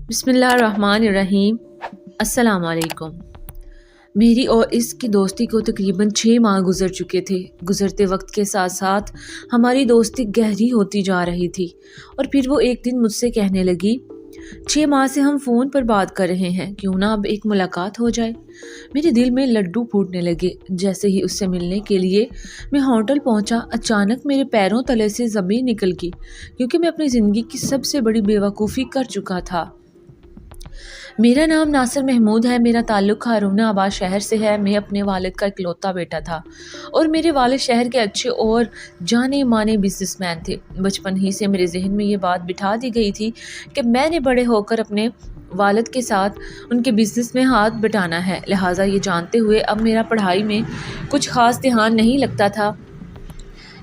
بسم اللہ الرحمن الرحیم۔ السلام علیکم۔ میری اور اس کی دوستی کو تقریباً 6 ماہ گزر چکے تھے۔ گزرتے وقت کے ساتھ ساتھ ہماری دوستی گہری ہوتی جا رہی تھی، اور پھر وہ ایک دن مجھ سے کہنے لگی، 6 ماہ سے ہم فون پر بات کر رہے ہیں، کیوں نہ اب ایک ملاقات ہو جائے۔ میرے دل میں لڈو پھوٹنے لگے۔ جیسے ہی اس سے ملنے کے لیے میں ہوٹل پہنچا، اچانک میرے پیروں تلے سے زمین نکل گئی، کیونکہ میں اپنی زندگی کی سب سے بڑی بے وقوفی کر چکا تھا۔ میرا نام ناصر محمود ہے، میرا تعلق ہارون آباد شہر سے ہے۔ میں اپنے والد کا اکلوتا بیٹا تھا، اور میرے والد شہر کے اچھے اور جانے مانے بزنس مین تھے۔ بچپن ہی سے میرے ذہن میں یہ بات بٹھا دی گئی تھی کہ میں نے بڑے ہو کر اپنے والد کے ساتھ ان کے بزنس میں ہاتھ بٹانا ہے، لہٰذا یہ جانتے ہوئے اب میرا پڑھائی میں کچھ خاص دھیان نہیں لگتا تھا۔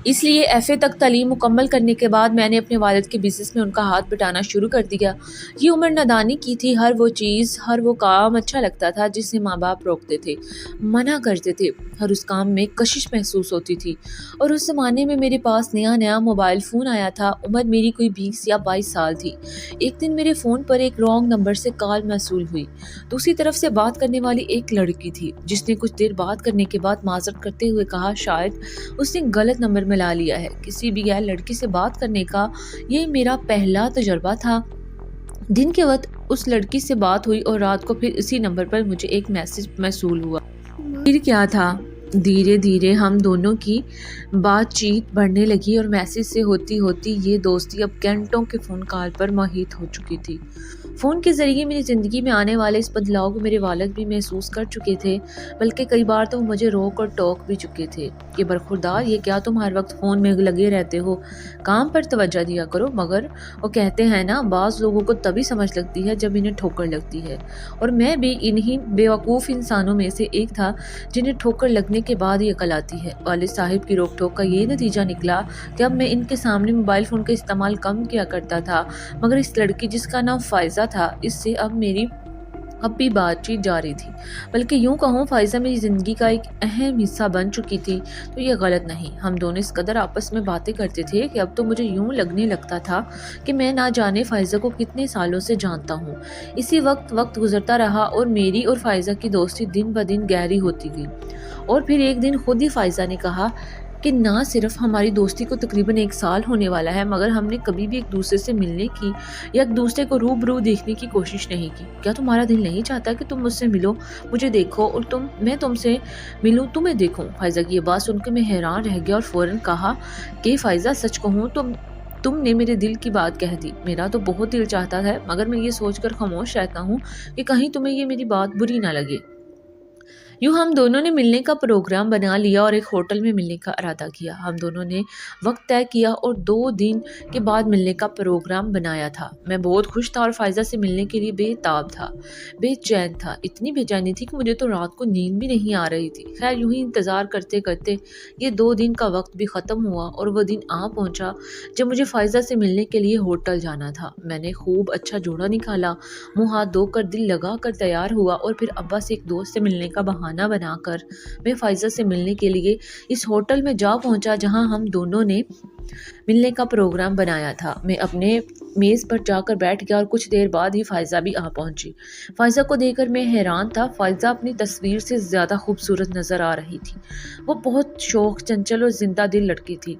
اس لیے ایف اے تک تعلیم مکمل کرنے کے بعد میں نے اپنے والد کے بزنس میں ان کا ہاتھ بٹانا شروع کر دیا۔ یہ عمر نادانی کی تھی۔ ہر وہ چیز، ہر وہ کام اچھا لگتا تھا جسے ماں باپ روکتے تھے، منع کرتے تھے۔ ہر اس کام میں کشش محسوس ہوتی تھی، اور اس زمانے میں میرے پاس نیا موبائل فون آیا تھا۔ عمر میری کوئی 20 یا 22 سال تھی۔ ایک دن میرے فون پر ایک رانگ نمبر سے کال موصول ہوئی۔ دوسری طرف سے بات کرنے والی ایک لڑکی تھی، جس نے کچھ دیر بات کرنے کے بعد معذرت کرتے ہوئے کہا، شاید اس نے غلط نمبر ملا لیا ہے۔ کسی بھی غیر لڑکی سے بات کرنے کا یہ میرا پہلا تجربہ تھا۔ دن کے وقت اس لڑکی سے بات ہوئی، اور رات کو پھر اسی نمبر پر مجھے ایک میسج موصول ہوا۔ پھر کیا تھا، دھیرے دھیرے ہم دونوں کی بات چیت بڑھنے لگی، اور میسج سے ہوتی ہوتی یہ دوستی اب گھنٹوں کے فون کال پر محیط ہو چکی تھی۔ فون کے ذریعے میری زندگی میں آنے والے اس بدلاؤ کو میرے والد بھی محسوس کر چکے تھے، بلکہ کئی بار تو وہ مجھے روک اور ٹوک بھی چکے تھے کہ برخوردار، یہ کیا تم ہر وقت فون میں لگے رہتے ہو، کام پر توجہ دیا کرو۔ مگر وہ کہتے ہیں نا، بعض لوگوں کو تبھی سمجھ لگتی ہے جب انہیں ٹھوکر لگتی ہے، اور میں بھی انہی بے وقوف انسانوں میں سے ایک تھا جنہیں ٹھوکر لگنے کے بعد ہی عقل آتی ہے۔ والد صاحب کی روک ٹوک کا یہ نتیجہ نکلا کہ اب میں ان کے سامنے موبائل فون کا استعمال کم کیا کرتا تھا، مگر اس لڑکی جس کا نام فائزہ تھا، اس سے اب بھی بات چیت جاری تھی۔ بلکہ یوں کہوں، فائزہ میری زندگی کا ایک اہم حصہ بن چکی تھی، تو یہ غلط نہیں۔ ہم دونوں اس قدر آپس میں باتیں کرتے تھے کہ اب تو مجھے یوں لگنے لگتا تھا کہ میں نہ جانے فائزہ کو کتنے سالوں سے جانتا ہوں۔ اسی وقت گزرتا رہا، اور میری اور فائزہ کی دوستی دن بدن گہری ہوتی گئی۔ اور پھر ایک دن خود ہی فائزہ نے کہا کہ نہ صرف ہماری دوستی کو تقریباً 1 سال ہونے والا ہے، مگر ہم نے کبھی بھی ایک دوسرے سے ملنے کی یا ایک دوسرے کو روبرو دیکھنے کی کوشش نہیں کی۔ کیا تمہارا دل نہیں چاہتا کہ تم مجھ سے ملو، مجھے دیکھو، اور میں تم سے ملوں، تمہیں دیکھوں؟ فائزہ کی یہ بات سن کے میں حیران رہ گیا، اور فوراً کہا کہ فائزہ، سچ کہوں تو تم نے میرے دل کی بات کہہ دی۔ میرا تو بہت دل چاہتا ہے، مگر میں یہ سوچ کر خاموش رہتا ہوں کہ کہیں تمہیں یہ میری بات بری نہ لگے۔ یوں ہم دونوں نے ملنے کا پروگرام بنا لیا اور ایک ہوٹل میں ملنے کا ارادہ کیا۔ ہم دونوں نے وقت طے کیا اور 2 دن کے بعد ملنے کا پروگرام بنایا تھا۔ میں بہت خوش تھا اور فائزہ سے ملنے کے لیے بے تاب تھا، بے چین تھا۔ اتنی بے چینی تھی کہ مجھے تو رات کو نیند بھی نہیں آ رہی تھی۔ خیر، یوں ہی انتظار کرتے کرتے یہ 2 دن کا وقت بھی ختم ہوا، اور وہ دن آ پہنچا جب مجھے فائزہ سے ملنے کے لیے ہوٹل جانا تھا۔ میں نے خوب اچھا جوڑا نکالا، منہ ہاتھ دھو کر دل لگا کر تیار ہوا، اور پھر ابا سے ایک دوست سے ملنے کا بہانہ بنا کر میں فائزہ سے ملنے کے لیے اس ہوٹل میں جا پہنچا جہاں ہم دونوں نے ملنے کا پروگرام بنایا تھا۔ میں اپنے میز پر جا کر بیٹھ گیا، اور کچھ دیر بعد ہی فائزہ بھی آ پہنچی۔ فائزہ کو دیکھ کر میں حیران تھا۔ فائزہ اپنی تصویر سے زیادہ خوبصورت نظر آ رہی تھی۔ وہ بہت شوخ، چنچل اور زندہ دل لڑکی تھی،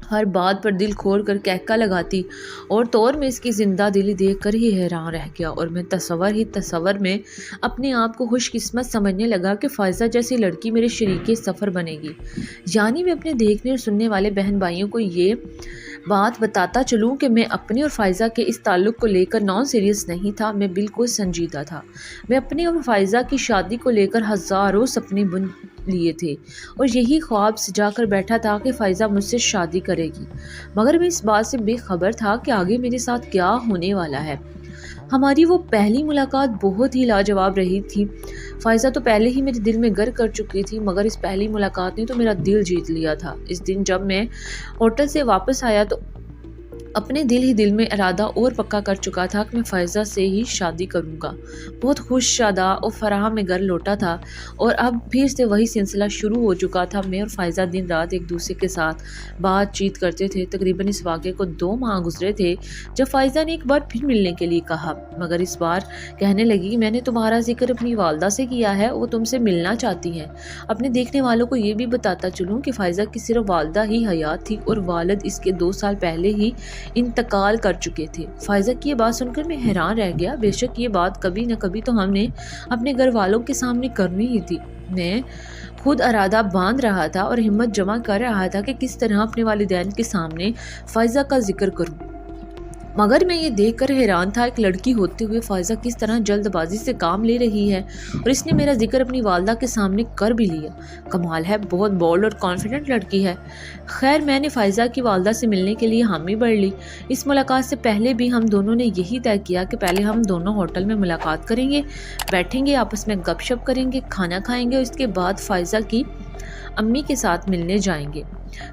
ہر بات پر دل کھول کر کہکا لگاتی، اور طور میں اس کی زندہ دلی دیکھ کر ہی حیران رہ گیا، اور میں تصور میں اپنے آپ کو خوش قسمت سمجھنے لگا کہ فائزہ جیسی لڑکی میرے شریک سفر بنے گی۔ یعنی میں اپنے دیکھنے اور سننے والے بہن بھائیوں کو یہ بات بتاتا چلوں کہ میں اپنے اور فائزہ کے اس تعلق کو لے کر نان سیریس نہیں تھا، میں بالکل سنجیدہ تھا۔ میں اپنی اور فائزہ کی شادی کو لے کر ہزاروں سپنے بن لیے تھے، اور یہی خواب سجا کر بیٹھا تھا کہ فائزہ مجھ سے شادی کرے گی، مگر میں اس بات سے بے خبر تھا کہ آگے میرے ساتھ کیا ہونے والا ہے۔ ہماری وہ پہلی ملاقات بہت ہی لاجواب رہی تھی۔ فائزہ تو پہلے ہی میرے دل میں گر کر چکی تھی، مگر اس پہلی ملاقات نے تو میرا دل جیت لیا تھا۔ اس دن جب میں ہوٹل سے واپس آیا تو اپنے دل ہی دل میں ارادہ اور پکا کر چکا تھا کہ میں فائزہ سے ہی شادی کروں گا۔ بہت خوش شادہ اور فراہ میں گھر لوٹا تھا اور اب پھر سے وہی سلسلہ شروع ہو چکا تھا۔ میں اور فائزہ دن رات ایک دوسرے کے ساتھ بات چیت کرتے تھے۔ تقریباً اس واقعے کو 2 ماہ گزرے تھے جب فائزہ نے ایک بار پھر ملنے کے لیے کہا، مگر اس بار کہنے لگی میں نے تمہارا ذکر اپنی والدہ سے کیا ہے، وہ تم سے ملنا چاہتی ہیں۔ اپنے دیکھنے والوں کو یہ بھی بتاتا چلوں کہ فائزہ کی صرف والدہ ہی حیات تھی اور والد اس کے 2 سال پہلے ہی انتقال کر چکے تھے۔ فائزہ کی یہ بات سن کر میں حیران رہ گیا۔ بے شک یہ بات کبھی نہ کبھی تو ہم نے اپنے گھر والوں کے سامنے کرنی ہی تھی۔ میں خود ارادہ باندھ رہا تھا اور ہمت جمع کر رہا تھا کہ کس طرح اپنے والدین کے سامنے فائزہ کا ذکر کروں، مگر میں یہ دیکھ کر حیران تھا ایک لڑکی ہوتے ہوئے فائزہ کس طرح جلد بازی سے کام لے رہی ہے، اور اس نے میرا ذکر اپنی والدہ کے سامنے کر بھی لیا۔ کمال ہے، بہت بولڈ اور کانفیڈنٹ لڑکی ہے۔ خیر، میں نے فائزہ کی والدہ سے ملنے کے لیے حامی بھر لی۔ اس ملاقات سے پہلے بھی ہم دونوں نے یہی طے کیا کہ پہلے ہم دونوں ہوٹل میں ملاقات کریں گے، بیٹھیں گے، آپس میں گپ شپ کریں گے، کھانا کھائیں گے، اور اس کے بعد فائزہ کی امی کے ساتھ ملنے جائیں گے۔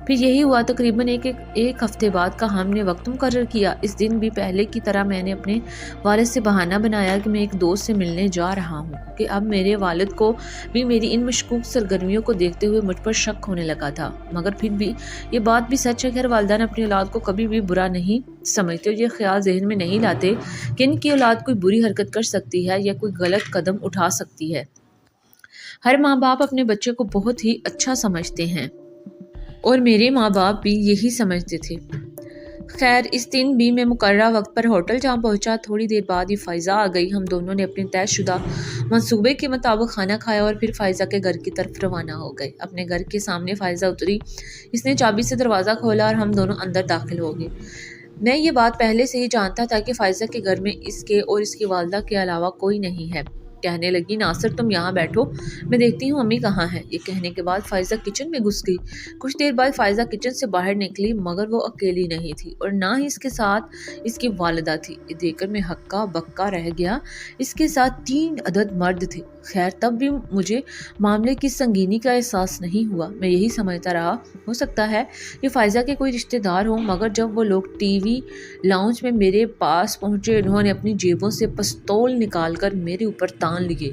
پھر یہی ہوا۔ تقریباً ایک ہفتے بعد کا ہم نے وقت مقرر کیا۔ اس دن بھی پہلے کی طرح میں نے اپنے والد سے بہانہ بنایا کہ میں ایک دوست سے ملنے جا رہا ہوں، کہ اب میرے والد کو بھی میری ان مشکوک سرگرمیوں کو دیکھتے ہوئے مجھ پر شک ہونے لگا تھا۔ مگر پھر بھی یہ بات بھی سچ ہے کہ ہر والدین اپنی اولاد کو کبھی بھی برا نہیں سمجھتے اور یہ خیال ذہن میں نہیں لاتے کہ ان کی اولاد کوئی بری حرکت کر سکتی ہے یا کوئی غلط قدم اٹھا سکتی ہے۔ ہر ماں باپ اپنے بچے کو بہت ہی اچھا سمجھتے ہیں اور میرے ماں باپ بھی یہی سمجھتے تھے۔ خیر، اس دن بھی میں مقررہ وقت پر ہوٹل جا پہنچا۔ تھوڑی دیر بعد ہی فائزہ آ گئی۔ ہم دونوں نے اپنے طے شدہ منصوبے کے مطابق کھانا کھایا اور پھر فائزہ کے گھر کی طرف روانہ ہو گئے۔ اپنے گھر کے سامنے فائزہ اتری، اس نے چابی سے دروازہ کھولا اور ہم دونوں اندر داخل ہو گئے۔ میں یہ بات پہلے سے ہی جانتا تھا کہ فائزہ کے گھر میں اس کے اور اس کی والدہ کے علاوہ کوئی نہیں ہے۔ کہنے لگی، ناصر تم یہاں بیٹھو، میں دیکھتی ہوں امی کہاں ہیں۔ یہ کہنے کے بعد فائزہ کچن میں گھس گئی۔ کچھ دیر بعد فائزہ کچن سے باہر نکلی، مگر وہ اکیلی نہیں تھی اور نہ ہی اس کے ساتھ اس کی والدہ تھی۔ یہ دیکھ کر میں ہکا بکا رہ گیا۔ اس کے ساتھ 3 عدد مرد تھے۔ خیر، تب بھی مجھے معاملے کی سنگینی کا احساس نہیں ہوا۔ میں یہی سمجھتا رہا ہو سکتا ہے کہ فائزہ کے کوئی رشتہ دار ہوں، مگر جب وہ لوگ ٹی وی لاؤنج میں میرے پاس پہنچے، انہوں نے اپنی جیبوں سے پستول نکال کر میرے اوپر تان لیے،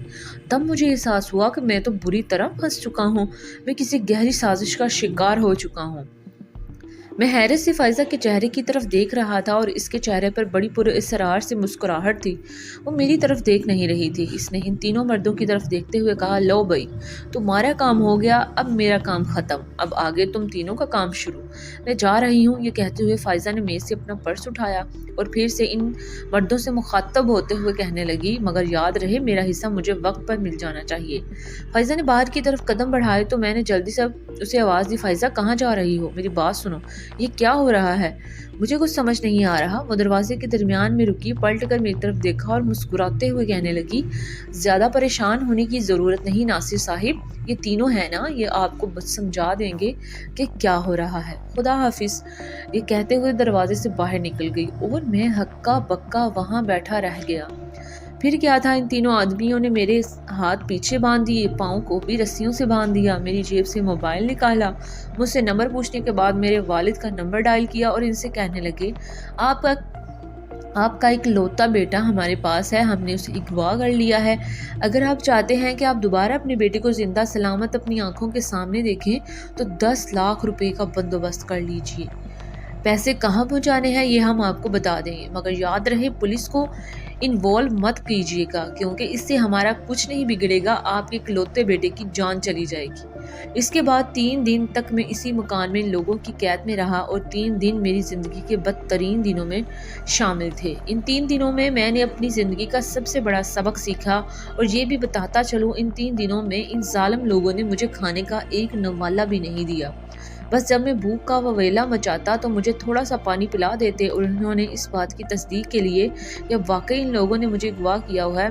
تب مجھے احساس ہوا کہ میں تو بری طرح پھنس چکا ہوں، میں کسی گہری سازش کا شکار ہو چکا ہوں۔ میں حیرت سے فائزہ کے چہرے کی طرف دیکھ رہا تھا اور اس کے چہرے پر بڑی پراسرار سے مسکراہٹ تھی۔ وہ میری طرف دیکھ نہیں رہی تھی۔ اس نے ان 3 مردوں کی طرف دیکھتے ہوئے کہا، لو بھائی، تمہارا کام ہو گیا، اب میرا کام ختم، اب آگے تم تینوں کا کام شروع۔ میں جا رہی ہوں۔ یہ کہتے ہوئے فائزہ نے میز سے اپنا پرس اٹھایا اور پھر سے ان مردوں سے مخاطب ہوتے ہوئے کہنے لگی، مگر یاد رہے میرا حصہ مجھے وقت پر مل جانا چاہیے۔ فائزہ نے باہر کی طرف قدم بڑھائے تو میں نے جلدی سے اسے آواز دی، فائزہ کہاں جا رہی ہو؟ میری بات سنو، یہ کیا ہو رہا ہے؟ مجھے کچھ سمجھ نہیں آ رہا۔ وہ دروازے کے درمیان میں رکی، پلٹ کر میری طرف دیکھا اور مسکراتے ہوئے کہنے لگی، زیادہ پریشان ہونے کی ضرورت نہیں ناصر صاحب، یہ تینوں ہیں نا، یہ آپ کو سمجھا دیں گے کہ کیا ہو رہا ہے۔ خدا حافظ۔ یہ کہتے ہوئے دروازے سے باہر نکل گئی اور میں ہکا بکا وہاں بیٹھا رہ گیا۔ پھر کیا تھا، ان تینوں آدمیوں نے میرے ہاتھ پیچھے باندھ دیے، پاؤں کو بھی رسیوں سے باندھ دیا، میری جیب سے موبائل نکالا، مجھ سے نمبر پوچھنے کے بعد میرے والد کا نمبر ڈائل کیا اور ان سے کہنے لگے، آپ کا ایک لوتا بیٹا ہمارے پاس ہے، ہم نے اسے اغوا کر لیا ہے، اگر آپ چاہتے ہیں کہ آپ دوبارہ اپنے بیٹے کو زندہ سلامت اپنی آنکھوں کے سامنے دیکھیں تو 10 لاکھ روپے کا بندوبست کر لیجئے۔ پیسے کہاں پہنچانے ہیں یہ ہم آپ کو بتا دیں گے، مگر یاد رہے پولیس کو انوالو مت کیجیے گا، کیونکہ اس سے ہمارا کچھ نہیں بگڑے گا، آپ کے اکلوتے بیٹے کی جان چلی جائے گی۔ اس کے بعد 3 دن تک میں اسی مکان میں لوگوں کی قید میں رہا اور 3 دن میری زندگی کے بدترین دنوں میں شامل تھے۔ ان 3 دنوں میں نے اپنی زندگی کا سب سے بڑا سبق سیکھا، اور یہ بھی بتاتا چلوں ان 3 دنوں میں ان ظالم لوگوں نے مجھے کھانے کا ایک نوالہ بھی نہیں دیا۔ بس جب میں بھوک کا وویلا مچاتا تو مجھے تھوڑا سا پانی پلا دیتے، اور انہوں نے اس بات کی تصدیق کے لیے کہ واقعی ان لوگوں نے مجھے اغوا کیا ہوا ہے،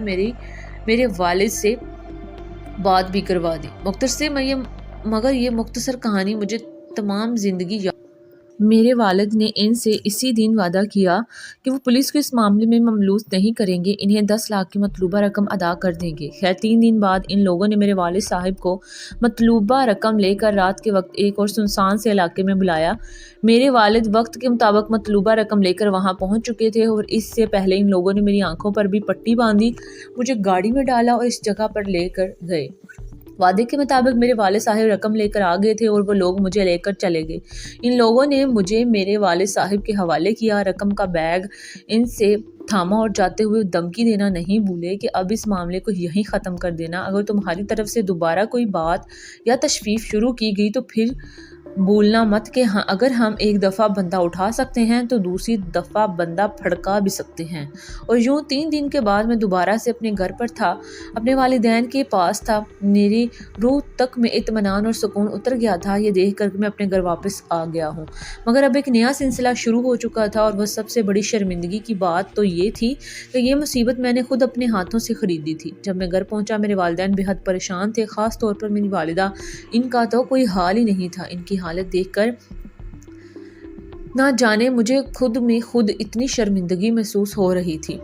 میرے والد سے بات بھی کروا دی۔ مگر یہ مختصر کہانی مجھے تمام زندگی میرے والد نے ان سے اسی دن وعدہ کیا کہ وہ پولیس کو اس معاملے میں مملوث نہیں کریں گے، انہیں 10 لاکھ کی مطلوبہ رقم ادا کر دیں گے۔ خیر 3 دن بعد ان لوگوں نے میرے والد صاحب کو مطلوبہ رقم لے کر رات کے وقت ایک اور سنسان سے علاقے میں بلایا۔ میرے والد وقت کے مطابق مطلوبہ رقم لے کر وہاں پہنچ چکے تھے اور اس سے پہلے ان لوگوں نے میری آنکھوں پر بھی پٹی باندھی، مجھے گاڑی میں ڈالا اور اس جگہ پر لے کر گئے۔ وعدے کے مطابق میرے والد صاحب رقم لے کر آ گئے تھے اور وہ لوگ مجھے لے کر چلے گئے۔ ان لوگوں نے مجھے میرے والد صاحب کے حوالے کیا، رقم کا بیگ ان سے تھاما اور جاتے ہوئے دھمکی دینا نہیں بھولے کہ اب اس معاملے کو یہیں ختم کر دینا، اگر تمہاری طرف سے دوبارہ کوئی بات یا تشویش شروع کی گئی تو پھر بھولنا مت کہ اگر ہم ایک دفعہ بندہ اٹھا سکتے ہیں تو دوسری دفعہ بندہ پھڑکا بھی سکتے ہیں۔ اور یوں 3 دن کے بعد میں دوبارہ سے اپنے گھر پر تھا، اپنے والدین کے پاس تھا۔ میری روح تک میں اطمینان اور سکون اتر گیا تھا یہ دیکھ کر کہ میں اپنے گھر واپس آ گیا ہوں، مگر اب ایک نیا سلسلہ شروع ہو چکا تھا، اور وہ سب سے بڑی شرمندگی کی بات تو یہ تھی کہ یہ مصیبت میں نے خود اپنے ہاتھوں سے خریدی تھی۔ جب میں گھر پہنچا میرے والدین بے حد پریشان تھے، خاص طور پر میری والدہ، ان کا تو کوئی حال ہی نہیں تھا۔ ان کی حالت دیکھ کر نہ جانے مجھے خود میں خود اتنی شرمندگی محسوس ہو رہی تھی۔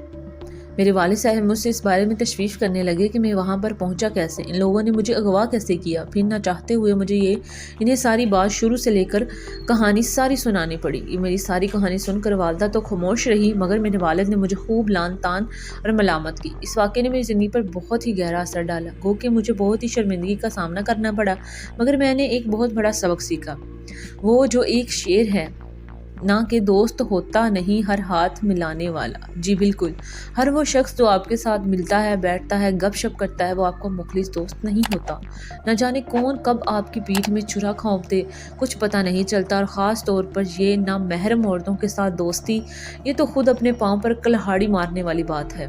میرے والد صاحب مجھ سے اس بارے میں تشویش کرنے لگے کہ میں وہاں پر پہنچا کیسے، ان لوگوں نے مجھے اغوا کیسے کیا۔ پھر نہ چاہتے ہوئے مجھے انہیں ساری بات شروع سے لے کر کہانی ساری سنانی پڑی۔ میری ساری کہانی سن کر والدہ تو خاموش رہی، مگر میرے والد نے مجھے خوب لعن طعن اور ملامت کی۔ اس واقعے نے میری زندگی پر بہت ہی گہرا اثر ڈالا، گو کہ مجھے بہت ہی شرمندگی کا سامنا کرنا پڑا، مگر میں نے ایک بہت بڑا سبق سیکھا۔ وہ جو ایک شعر ہے نہ کہ دوست ہوتا نہیں ہر ہاتھ ملانے والا، جی بالکل، ہر وہ شخص جو آپ کے ساتھ ملتا ہے، بیٹھتا ہے، گپ شپ کرتا ہے، وہ آپ کا مخلص دوست نہیں ہوتا۔ نہ جانے کون کب آپ کی پیٹھ میں چھرا کھونپ دے، کچھ پتہ نہیں چلتا، اور خاص طور پر یہ نامحرم عورتوں کے ساتھ دوستی، یہ تو خود اپنے پاؤں پر کلہاڑی مارنے والی بات ہے۔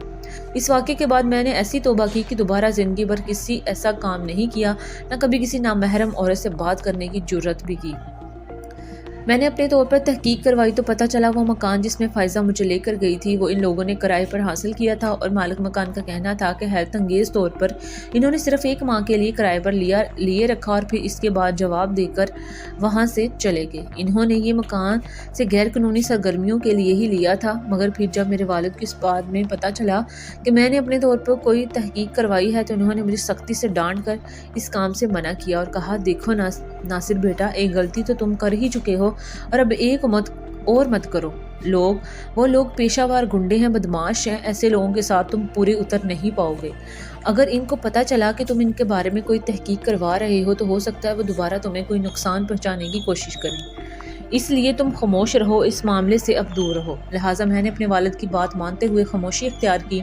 اس واقعے کے بعد میں نے ایسی توبہ کی کہ دوبارہ زندگی بھر کسی ایسا کام نہیں کیا، نہ کبھی کسی نامحرم عورت سے بات کرنے کی جرات بھی کی۔ میں نے اپنے طور پر تحقیق کروائی تو پتہ چلا وہ مکان جس میں فائزہ مجھے لے کر گئی تھی وہ ان لوگوں نے کرائے پر حاصل کیا تھا، اور مالک مکان کا کہنا تھا کہ حیرت انگیز طور پر انہوں نے صرف 1 ماہ کے لیے کرائے پر لیے رکھا اور پھر اس کے بعد جواب دے کر وہاں سے چلے گئے۔ انہوں نے یہ مکان سے غیر قانونی سرگرمیوں کے لیے ہی لیا تھا، مگر پھر جب میرے والد کو اس بات میں پتہ چلا کہ میں نے اپنے طور پر کوئی تحقیق کروائی ہے تو انہوں نے مجھے سختی سے ڈانٹ کر اس کام سے منع کیا اور کہا، دیکھو ناصر بیٹا، ایک غلطی تو تم کر ہی چکے ہو اور اب ایک مت کرو۔ وہ لوگ پیشہ وار گنڈے ہیں، بدماش ہیں، ایسے لوگوں کے ساتھ تم پورے اتر نہیں پاؤ گے۔ اگر ان کو پتہ چلا کہ تم ان کے بارے میں کوئی تحقیق کروا رہے ہو تو ہو سکتا ہے وہ دوبارہ تمہیں کوئی نقصان پہنچانے کی کوشش کریں، اس لیے تم خاموش رہو، اس معاملے سے اب دور رہو۔ لہٰذا میں نے اپنے والد کی بات مانتے ہوئے خاموشی اختیار کی،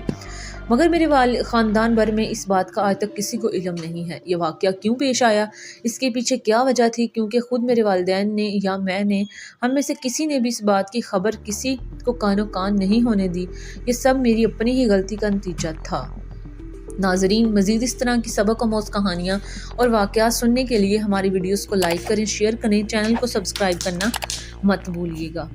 مگر میرے خاندان بھر میں اس بات کا آج تک کسی کو علم نہیں ہے۔ یہ واقعہ کیوں پیش آیا، اس کے پیچھے کیا وجہ تھی، کیونکہ خود میرے والدین نے یا میں نے، ہم میں سے کسی نے بھی اس بات کی خبر کسی کو کانو کان نہیں ہونے دی۔ یہ سب میری اپنی ہی غلطی کا نتیجہ تھا۔ ناظرین، مزید اس طرح کی سبق آموز کہانیاں اور واقعات سننے کے لیے ہماری ویڈیوز کو لائک کریں، شیئر کریں، چینل کو سبسکرائب کرنا مت بھولیے گا۔